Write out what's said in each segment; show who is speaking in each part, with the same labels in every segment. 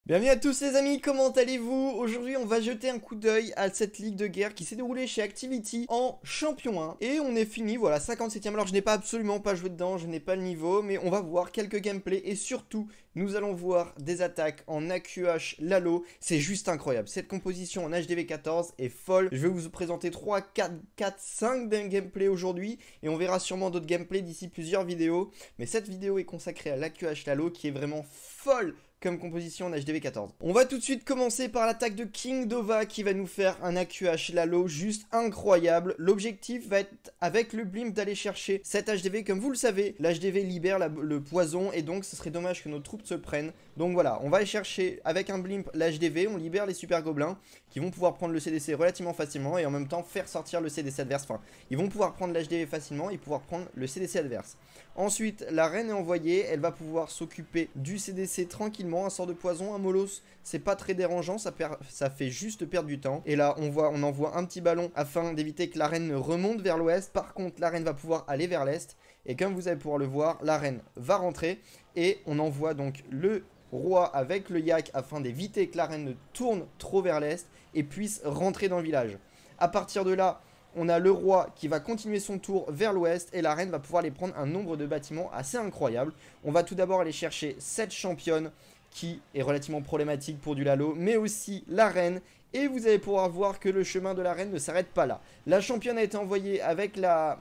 Speaker 1: Bienvenue à tous les amis, comment allez-vous? Aujourd'hui on va jeter un coup d'œil à cette ligue de guerre qui s'est déroulée chez Activity en champion 1. Et on est fini, voilà, 57ème. Alors je n'ai pas absolument pas joué dedans, je n'ai pas le niveau, mais on va voir quelques gameplays et surtout nous allons voir des attaques en AQH Lalo. C'est juste incroyable, cette composition en HDV 14 est folle. Je vais vous présenter 3, 4, 5 gameplays aujourd'hui et on verra sûrement d'autres gameplays d'ici plusieurs vidéos. Mais cette vidéo est consacrée à l'AQH Lalo qui est vraiment folle comme composition en HDV 14. On va tout de suite commencer par l'attaque de King Dova qui va nous faire un AQH Lalo juste incroyable. L'objectif va être avec le blimp d'aller chercher cet HDV. Comme vous le savez, l'HDV libère le poison et donc ce serait dommage que nos troupes se prennent. Donc voilà, on va aller chercher avec un blimp l'HDV, on libère les super gobelins qui vont pouvoir prendre le CDC relativement facilement et en même temps faire sortir le CDC adverse. Enfin, ils vont pouvoir prendre l'HDV facilement et pouvoir prendre le CDC adverse. Ensuite, la reine est envoyée, elle va pouvoir s'occuper du CDC tranquillement, un sort de poison, un molos, c'est pas très dérangeant, ça fait juste perdre du temps. Et là, on envoie un petit ballon afin d'éviter que la reine ne remonte vers l'ouest. Par contre, la reine va pouvoir aller vers l'est. Et comme vous allez pouvoir le voir, la reine va rentrer et on envoie donc le roi avec le yak afin d'éviter que la reine ne tourne trop vers l'est et puisse rentrer dans le village. À partir de là, on a le roi qui va continuer son tour vers l'ouest et la reine va pouvoir aller prendre un nombre de bâtiments assez incroyable. On va tout d'abord aller chercher cette championne qui est relativement problématique pour du Lalo, mais aussi la reine. Et vous allez pouvoir voir que le chemin de la reine ne s'arrête pas là. La championne a été envoyée avec la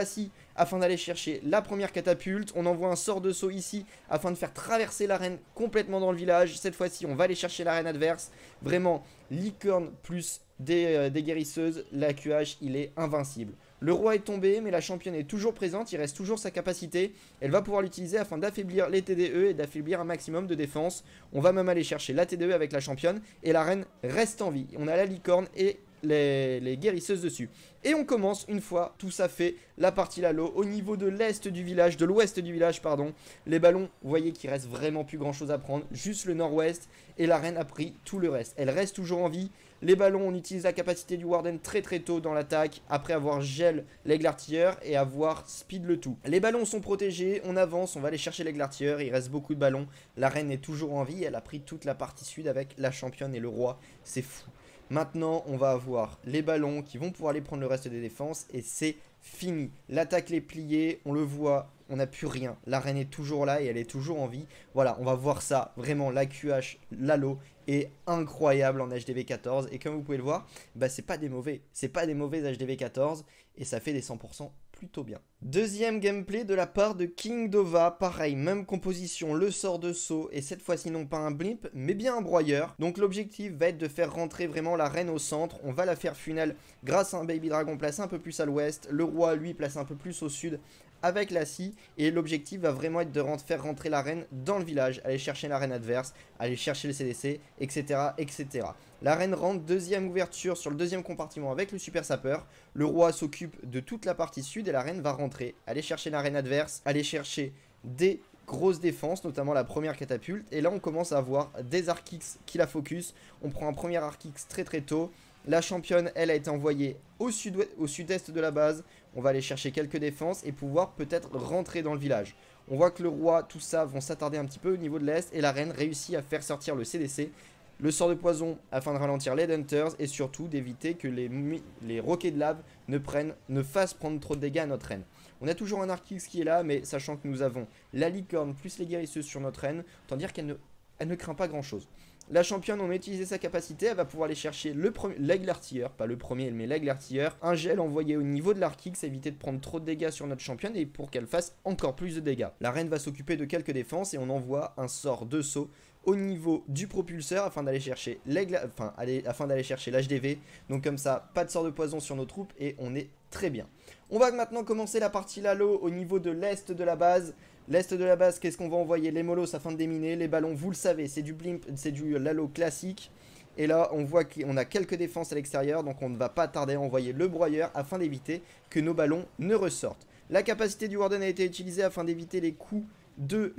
Speaker 1: scie afin d'aller chercher la première catapulte. On envoie un sort de saut ici afin de faire traverser la reine complètement dans le village. Cette fois-ci, on va aller chercher la reine adverse. Vraiment, licorne plus des guérisseuses, l'AQH, il est invincible. Le roi est tombé, mais la championne est toujours présente, il reste toujours sa capacité. Elle va pouvoir l'utiliser afin d'affaiblir les TDE et d'affaiblir un maximum de défense. On va même aller chercher la TDE avec la championne et la reine reste en vie. On a la licorne et les guérisseuses dessus. Et on commence une fois tout ça fait la partie Lalo au niveau de l'est du village, de l'ouest du village pardon. Les ballons, vous voyez qu'il reste vraiment plus grand chose à prendre, juste le nord-ouest et la reine a pris tout le reste. Elle reste toujours en vie. Les ballons, on utilise la capacité du Warden très tôt dans l'attaque après avoir gel l'aigle artilleur et avoir speed le tout. Les ballons sont protégés, on avance, on va aller chercher l'aigle artilleur, il reste beaucoup de ballons. La reine est toujours en vie, elle a pris toute la partie sud avec la championne et le roi, c'est fou. Maintenant, on va avoir les ballons qui vont pouvoir aller prendre le reste des défenses et c'est fini. L'attaque est pliée, on le voit, on n'a plus rien. La reine est toujours là et elle est toujours en vie. Voilà, on va voir ça. Vraiment, l'AQH Lalo est incroyable en HDV 14. Et comme vous pouvez le voir, bah, c'est pas des mauvais HDV 14 et ça fait des 100% plutôt bien. Deuxième gameplay de la part de King Dova, pareil, même composition, le sort de saut et cette fois-ci non pas un blimp mais bien un broyeur. Donc l'objectif va être de faire rentrer vraiment la reine au centre, on va la faire funnel grâce à un baby dragon placé un peu plus à l'ouest, le roi lui placé un peu plus au sud avec la scie et l'objectif va vraiment être de faire rentrer la reine dans le village, aller chercher la reine adverse, aller chercher le CDC, etc. etc. La reine rentre, deuxième ouverture sur le deuxième compartiment avec le super sapeur. Le roi s'occupe de toute la partie sud et la reine va rentrer, aller chercher la reine adverse, aller chercher des grosses défenses, notamment la première catapulte. Et là on commence à avoir des arc X qui la focus. On prend un premier arc X très tôt. La championne, elle, a été envoyée au sud-est de la base. On va aller chercher quelques défenses et pouvoir peut-être rentrer dans le village. On voit que le roi, tout ça, vont s'attarder un petit peu au niveau de l'est. Et la reine réussit à faire sortir le CDC. Le sort de poison afin de ralentir les Hunters et surtout d'éviter que les roquets de lave ne fassent prendre trop de dégâts à notre reine. On a toujours un Arc-X qui est là, mais sachant que nous avons la licorne plus les guérisseuses sur notre reine, autant dire qu'elle ne craint pas grand chose. La championne, on a utilisé sa capacité, elle va pouvoir aller chercher l'aigle artilleur, pas le premier, mais l'aigle artilleur. Un gel envoyé au niveau de l'Arc-X, éviter de prendre trop de dégâts sur notre championne et pour qu'elle fasse encore plus de dégâts. La reine va s'occuper de quelques défenses et on envoie un sort de saut au niveau du propulseur afin d'aller chercher l'HDV. Donc comme ça, pas de sort de poison sur nos troupes et on est très bien. On va maintenant commencer la partie Lalo au niveau de l'est de la base. L'est de la base, qu'est-ce qu'on va envoyer? Les molos afin de déminer, les ballons, vous le savez, c'est du blimp, c'est du Lalo classique. Et là, on voit qu'on a quelques défenses à l'extérieur, donc on ne va pas tarder à envoyer le broyeur afin d'éviter que nos ballons ne ressortent. La capacité du Warden a été utilisée afin d'éviter les coups des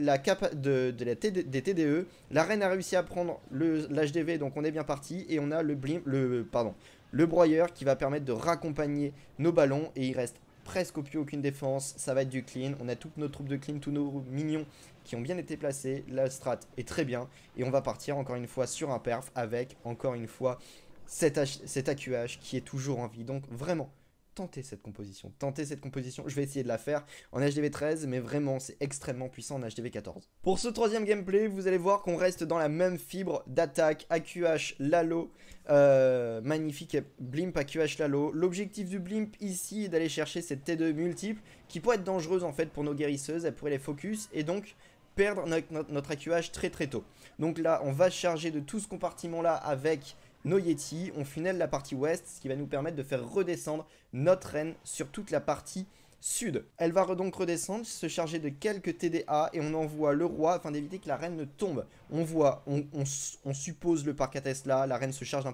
Speaker 1: TDE. La reine a réussi à prendre l'HDV, donc on est bien parti. Et on a le broyeur qui va permettre de raccompagner nos ballons. Et il reste presque plus aucune défense, ça va être du clean. On a toutes nos troupes de clean, tous nos minions qui ont bien été placés. La strat est très bien. Et on va partir encore une fois sur un perf avec encore une fois cet AQH qui est toujours en vie. Donc vraiment, tentez cette composition. Tentez cette composition. Je vais essayer de la faire en HDV 13, mais vraiment, c'est extrêmement puissant en HDV 14. Pour ce troisième gameplay, vous allez voir qu'on reste dans la même fibre d'attaque. AQH Lalo. Magnifique Blimp AQH Lalo. L'objectif du Blimp ici est d'aller chercher cette T2 multiple qui pourrait être dangereuse en fait pour nos guérisseuses. Elle pourrait les focus et donc perdre notre AQH très très tôt. Donc là, on va charger de tout ce compartiment là avec nos Yeti, on funnel la partie ouest, ce qui va nous permettre de faire redescendre notre reine sur toute la partie sud. Elle va donc redescendre, se charger de quelques TDA et on envoie le roi afin d'éviter que la reine ne tombe. On suppose le parc à Tesla, la reine se charge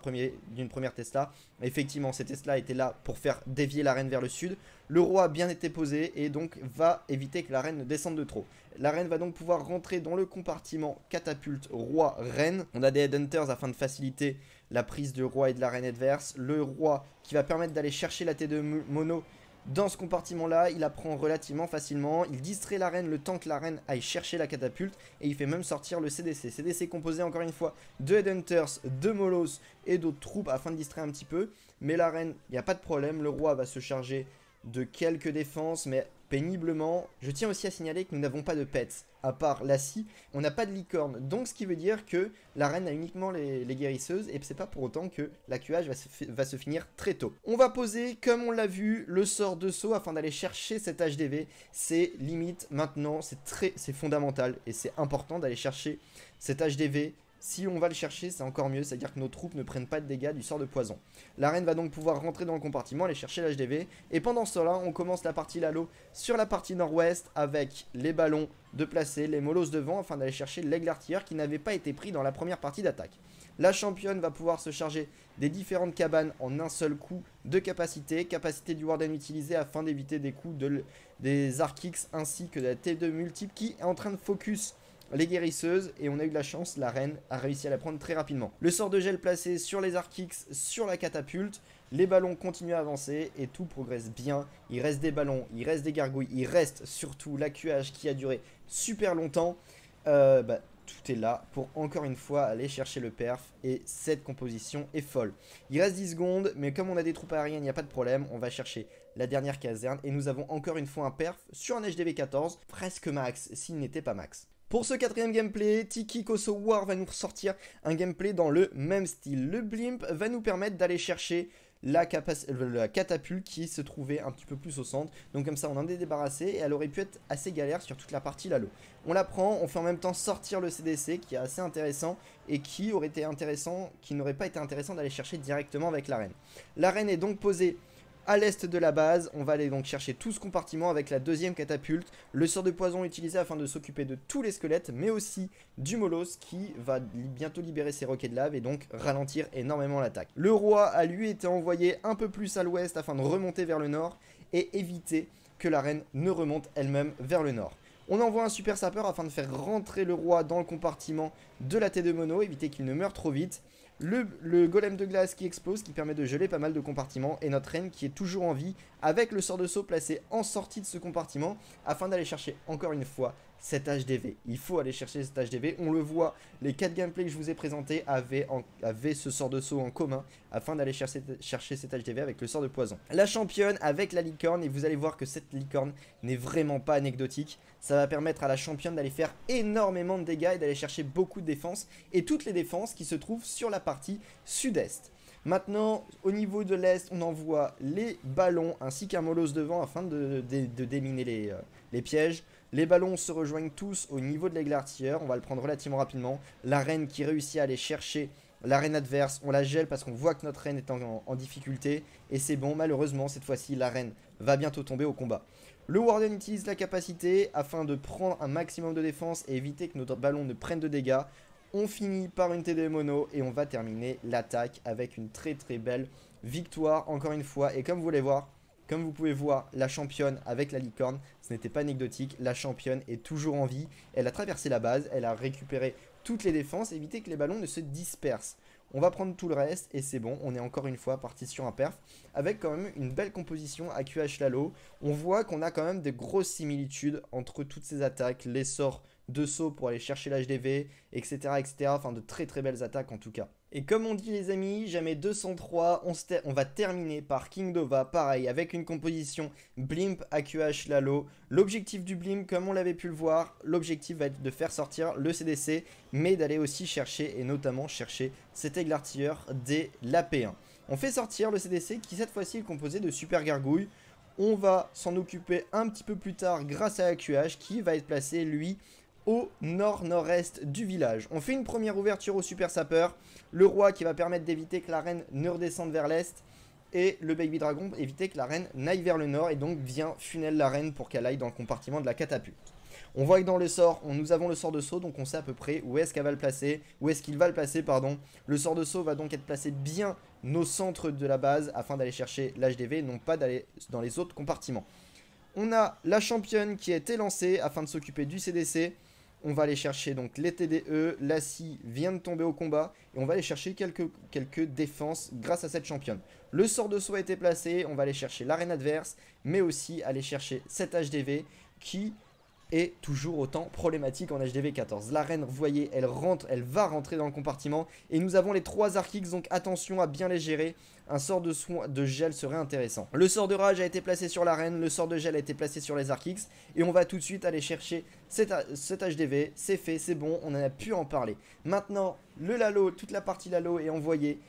Speaker 1: d'une première Tesla. Effectivement, ces Tesla étaient là pour faire dévier la reine vers le sud. Le roi a bien été posé et donc va éviter que la reine ne descende de trop. La reine va donc pouvoir rentrer dans le compartiment catapulte roi-reine. On a des headhunters afin de faciliter la prise du roi et de la reine adverse. Le roi qui va permettre d'aller chercher la T2 mono dans ce compartiment-là. Il la prend relativement facilement. Il distrait la reine le temps que la reine aille chercher la catapulte. Et il fait même sortir le CDC. CDC composé encore une fois de headhunters, de molos et d'autres troupes afin de distraire un petit peu. Mais la reine, il n'y a pas de problème. Le roi va se charger de quelques défenses, mais péniblement. Je tiens aussi à signaler que nous n'avons pas de pets, à part la scie, on n'a pas de licorne, donc ce qui veut dire que la reine a uniquement les guérisseuses, et c'est pas pour autant que l'AQH va se finir très tôt. On va poser, comme on l'a vu, le sort de saut afin d'aller chercher cet HDV, c'est limite maintenant, c'est fondamental, et c'est important d'aller chercher cet HDV. Si on va le chercher, c'est encore mieux, c'est-à-dire que nos troupes ne prennent pas de dégâts du sort de poison. La reine va donc pouvoir rentrer dans le compartiment, aller chercher l'HDV. Et pendant cela, on commence la partie Lalo sur la partie nord-ouest avec les ballons de placer, les molosses devant, afin d'aller chercher l'aigle artilleur qui n'avait pas été pris dans la première partie d'attaque. La championne va pouvoir se charger des différentes cabanes en un seul coup de capacité. Capacité du Warden utilisée afin d'éviter des coups des Arkix ainsi que de la T2 multiple qui est en train de focus les guérisseuses, et on a eu de la chance, la reine a réussi à la prendre très rapidement. Le sort de gel placé sur les Arkix, sur la catapulte, les ballons continuent à avancer et tout progresse bien. Il reste des ballons, il reste des gargouilles, il reste surtout l'AQH qui a duré super longtemps. Tout est là pour encore une fois aller chercher le perf, et cette composition est folle. Il reste 10 secondes, mais comme on a des troupes aériennes, il n'y a pas de problème, on va chercher la dernière caserne et nous avons encore une fois un perf sur un HDV 14, presque max s'il n'était pas max. Pour ce quatrième gameplay, Tiki Koso War va nous ressortir un gameplay dans le même style. Le Blimp va nous permettre d'aller chercher la catapulte qui se trouvait un petit peu plus au centre. Donc comme ça on en est débarrassé et elle aurait pu être assez galère sur toute la partie Lalo. On la prend, on fait en même temps sortir le CDC qui est assez intéressant et qui aurait été intéressant, qui n'aurait pas été intéressant d'aller chercher directement avec la reine. La reine est donc posée à l'est de la base, on va aller donc chercher tout ce compartiment avec la deuxième catapulte, le sort de poison utilisé afin de s'occuper de tous les squelettes, mais aussi du Molos qui va bientôt libérer ses roquets de lave et donc ralentir énormément l'attaque. Le roi a lui été envoyé un peu plus à l'ouest afin de remonter vers le nord et éviter que la reine ne remonte elle-même vers le nord. On envoie un super sapeur afin de faire rentrer le roi dans le compartiment de la T2 mono, éviter qu'il ne meure trop vite. Le golem de glace qui explose, qui permet de geler pas mal de compartiments, et notre reine qui est toujours en vie avec le sort de saut placé en sortie de ce compartiment afin d'aller chercher encore une fois cet HDV. Il faut aller chercher cet HDV, on le voit, les 4 gameplays que je vous ai présentés avaient ce sort de saut en commun afin d'aller chercher cet HDV avec le sort de poison. La championne avec la licorne, et vous allez voir que cette licorne n'est vraiment pas anecdotique. Ça va permettre à la championne d'aller faire énormément de dégâts et d'aller chercher beaucoup de défenses, et toutes les défenses qui se trouvent sur la partie sud-est. Maintenant, au niveau de l'est, on envoie les ballons ainsi qu'un molosse devant afin de déminer les pièges. Les ballons se rejoignent tous au niveau de l'aigle artilleur, on va le prendre relativement rapidement. La reine qui réussit à aller chercher la reine adverse, on la gèle parce qu'on voit que notre reine est en difficulté. Et c'est bon, malheureusement, cette fois-ci, la reine va bientôt tomber au combat. Le Warden utilise la capacité afin de prendre un maximum de défense et éviter que notre ballon ne prenne de dégâts. On finit par une TD mono et on va terminer l'attaque avec une très très belle victoire encore une fois. Et comme vous pouvez voir, la championne avec la licorne, ce n'était pas anecdotique. La championne est toujours en vie. Elle a traversé la base, elle a récupéré toutes les défenses, éviter que les ballons ne se dispersent. On va prendre tout le reste et c'est bon, on est encore une fois parti sur un perf avec quand même une belle composition AQH Lalo. On voit qu'on a quand même des grosses similitudes entre toutes ces attaques, les sorts de saut pour aller chercher l'HDV, etc., etc. Enfin, de très très belles attaques en tout cas. Et comme on dit les amis, jamais 203, on va terminer par Kingdova, pareil, avec une composition Blimp, AQH, Lalo. L'objectif du Blimp, comme on l'avait pu le voir, l'objectif va être de faire sortir le CDC, mais d'aller aussi chercher, et notamment chercher cet aigle artilleur dès la P1. On fait sortir le CDC qui cette fois-ci est composé de super gargouilles. On va s'en occuper un petit peu plus tard grâce à AQH qui va être placé lui au nord-nord-est du village. On fait une première ouverture au super sapeur. Le roi qui va permettre d'éviter que la reine ne redescende vers l'est. Et le baby dragon éviter que la reine n'aille vers le nord et donc vient funnel la reine pour qu'elle aille dans le compartiment de la catapulte. On voit que dans le sort, nous avons le sort de saut, donc on sait à peu près où est-ce qu'elle va le placer, où est-ce qu'il va le placer, pardon. Le sort de saut va donc être placé bien au centre de la base afin d'aller chercher l'HDV, non pas d'aller dans les autres compartiments. On a la championne qui a été lancée afin de s'occuper du CDC. On va aller chercher donc les TDE, la scie vient de tomber au combat et on va aller chercher quelques défenses grâce à cette championne. Le sort de saut a été placé, on va aller chercher l'arène adverse, mais aussi aller chercher cette HDV qui est toujours autant problématique en HDV 14. La reine, vous voyez, elle va rentrer dans le compartiment et nous avons les 3 Archix, donc attention à bien les gérer. Un sort de gel serait intéressant. Le sort de rage a été placé sur la reine, le sort de gel a été placé sur les Archix et on va tout de suite aller chercher cet HDV. C'est fait, c'est bon, on en a pu en parler. Maintenant, le Lalo, toute la partie Lalo est envoyée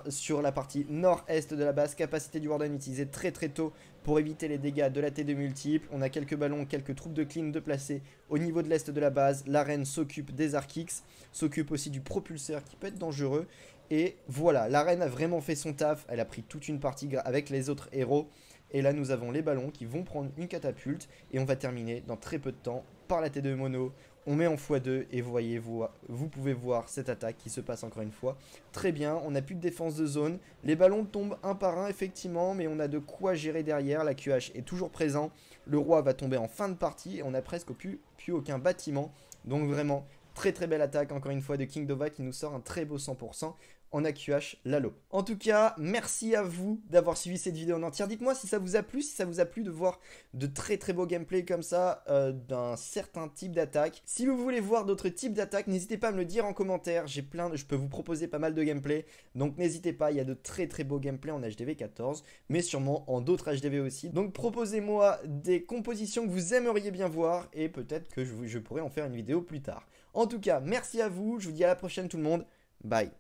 Speaker 1: sur la partie nord-est de la base. Capacité du Warden utilisée très très tôt pour éviter les dégâts de la T2 multiple. On a quelques ballons, quelques troupes de clean de placer au niveau de l'est de la base. La reine s'occupe des Archix, s'occupe aussi du propulseur qui peut être dangereux. Et voilà, la reine a vraiment fait son taf. Elle a pris toute une partie avec les autres héros. Et là, nous avons les ballons qui vont prendre une catapulte. Et on va terminer dans très peu de temps par la T2 mono. On met en x2 et vous voyez, vous pouvez voir cette attaque qui se passe encore une fois. Très bien, on n'a plus de défense de zone. Les ballons tombent un par un effectivement, mais on a de quoi gérer derrière. La QH est toujours présent. Le roi va tomber en fin de partie et on n'a presque plus aucun bâtiment. Donc vraiment, très très belle attaque encore une fois de Kingdova qui nous sort un très beau 100%. En AQH Lalo. En tout cas, merci à vous d'avoir suivi cette vidéo en entière. Dites-moi si ça vous a plu, si ça vous a plu de voir de très très beaux gameplays comme ça d'un certain type d'attaque. Si vous voulez voir d'autres types d'attaques, n'hésitez pas à me le dire en commentaire. Je peux vous proposer pas mal de gameplays. Donc n'hésitez pas, il y a de très très beaux gameplays en HDV 14, mais sûrement en d'autres HDV aussi. Donc proposez-moi des compositions que vous aimeriez bien voir et peut-être que je pourrais en faire une vidéo plus tard. En tout cas, merci à vous, je vous dis à la prochaine tout le monde. Bye.